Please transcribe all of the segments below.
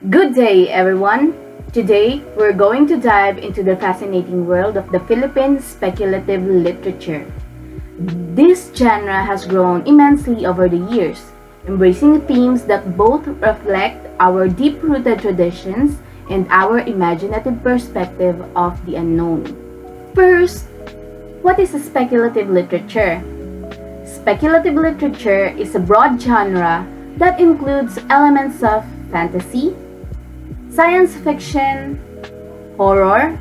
Good day, everyone. Today, we're going to dive into the fascinating world of the Philippine speculative literature. This genre has grown immensely over the years, embracing themes that both reflect our deep rooted traditions and our imaginative perspective of the unknown. First, what is a speculative literature? Speculative literature is a broad genre that includes elements of fantasy, science fiction, horror,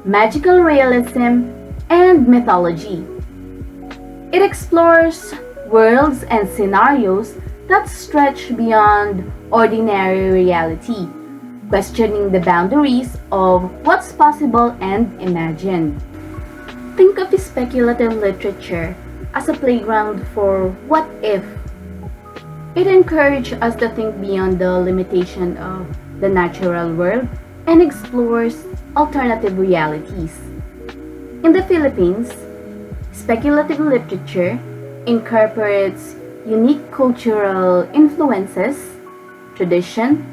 magical realism, and mythology. It explores worlds and scenarios that stretch beyond ordinary reality, questioning the boundaries of what's possible and imagined. Think of speculative literature as a playground for what if. It encourages us to think beyond the limitation of the natural world and explores alternative realities. In the Philippines, speculative literature incorporates unique cultural influences, tradition,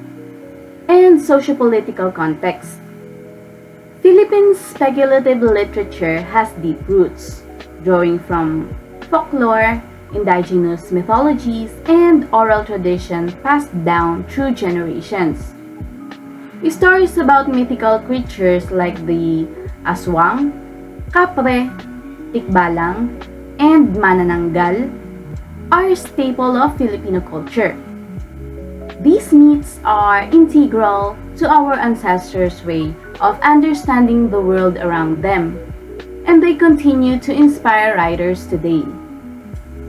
and sociopolitical context. Philippine speculative literature has deep roots, drawing from folklore, indigenous mythologies, and oral tradition passed down through generations. Stories about mythical creatures like the aswang, kapre, tikbalang, and manananggal are a staple of Filipino culture. These myths are integral to our ancestors' way of understanding the world around them, and they continue to inspire writers today.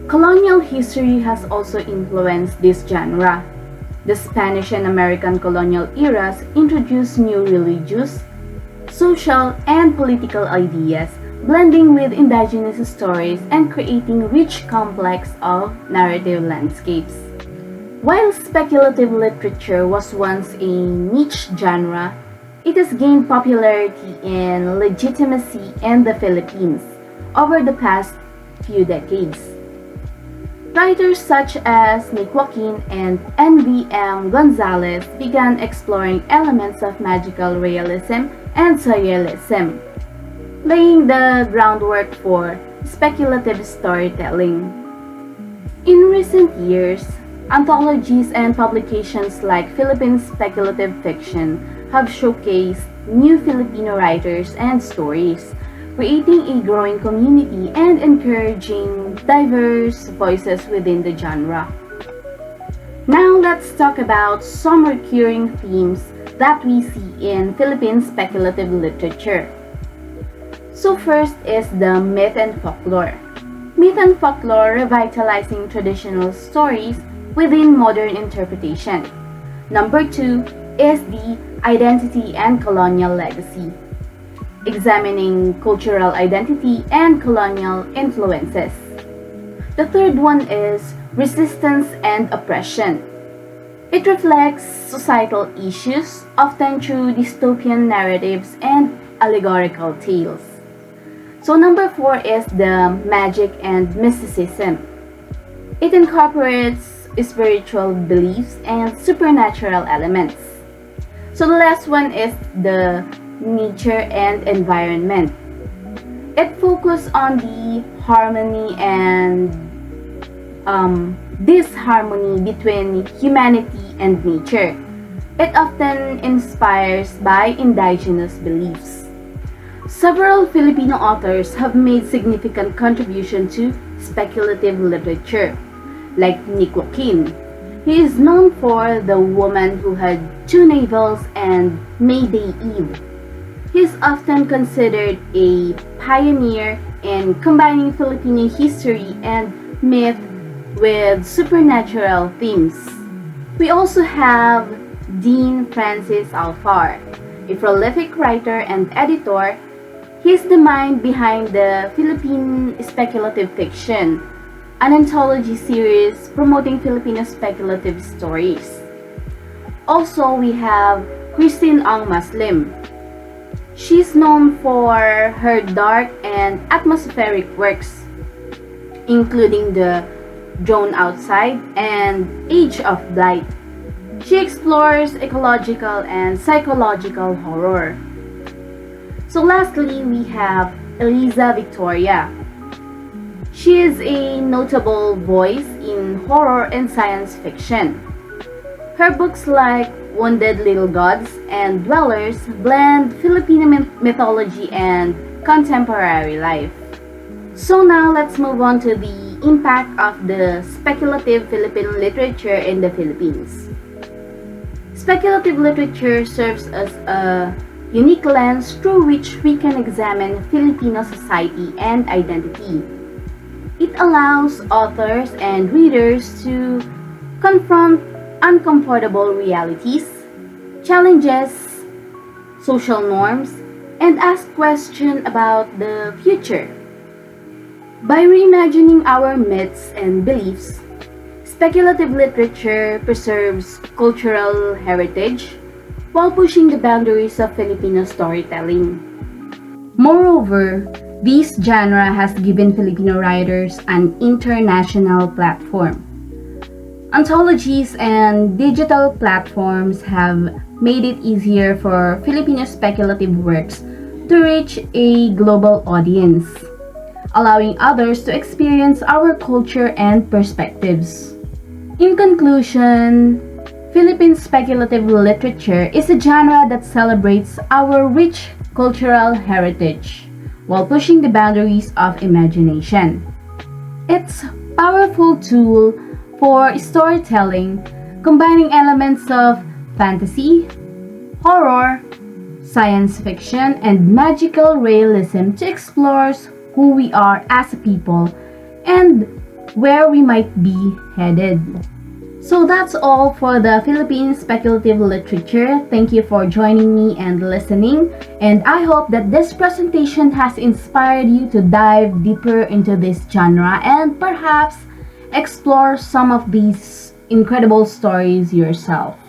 Colonial history has also influenced this genre. The Spanish and American colonial eras introduced new religious, social, and political ideas, blending with indigenous stories and creating rich complex of narrative landscapes. While speculative literature was once a niche genre, it has gained popularity and legitimacy in the Philippines over the past few decades. Writers such as Nick Joaquin and N.V.M. Gonzalez began exploring elements of magical realism and surrealism, laying the groundwork for speculative storytelling. In recent years, anthologies and publications like Philippine speculative fiction have showcased new Filipino writers and stories, creating a growing community and encouraging diverse voices within the genre. Now let's talk about some recurring themes that we see in Philippine speculative literature. So first is the myth and folklore. Myth and folklore revitalizing traditional stories within modern interpretation. Number two is the identity and colonial legacy, examining cultural identity and colonial influences. The third one is resistance and oppression. It reflects societal issues, often through dystopian narratives and allegorical tales. So number four is the magic and mysticism. It incorporates spiritual beliefs and supernatural elements. So the last one is the nature and environment. It focuses on the harmony and disharmony between humanity and nature. It often inspires by indigenous beliefs. Several Filipino authors have made significant contribution to speculative literature, like Nick Joaquin. He is known for The Woman Who Had Two Navels and Mayday Eve. He is often considered a pioneer in combining Filipino history and myth with supernatural themes. We also have Dean Francis Alfar, a prolific writer and editor. He is the mind behind the Philippine Speculative Fiction, an anthology series promoting Filipino speculative stories. Also, we have Christine Ang Maslim. She's known for her dark and atmospheric works, including The Drone Outside and Age of Blight. She explores ecological and psychological horror. So lastly, we have Eliza Victoria. She is a notable voice in horror and science fiction. Her books like Wounded Little Gods and Dwellers blend Filipino mythology and contemporary life. So now let's move on to the impact of the speculative Philippine literature in the Philippines. Speculative literature serves as a unique lens through which we can examine Filipino society and identity. It allows authors and readers to confront uncomfortable realities, challenges social norms, and ask questions about the future. By reimagining our myths and beliefs, speculative literature preserves cultural heritage while pushing the boundaries of Filipino storytelling. Moreover, this genre has given Filipino writers an international platform. Anthologies and digital platforms have made it easier for Filipino speculative works to reach a global audience, allowing others to experience our culture and perspectives. In conclusion, Philippine speculative literature is a genre that celebrates our rich cultural heritage while pushing the boundaries of imagination. It's a powerful tool for storytelling, combining elements of fantasy, horror, science fiction, and magical realism to explore who we are as a people and where we might be headed. So that's all for the Philippine speculative literature. Thank you for joining me and listening, and I hope that this presentation has inspired you to dive deeper into this genre and perhaps explore some of these incredible stories yourself.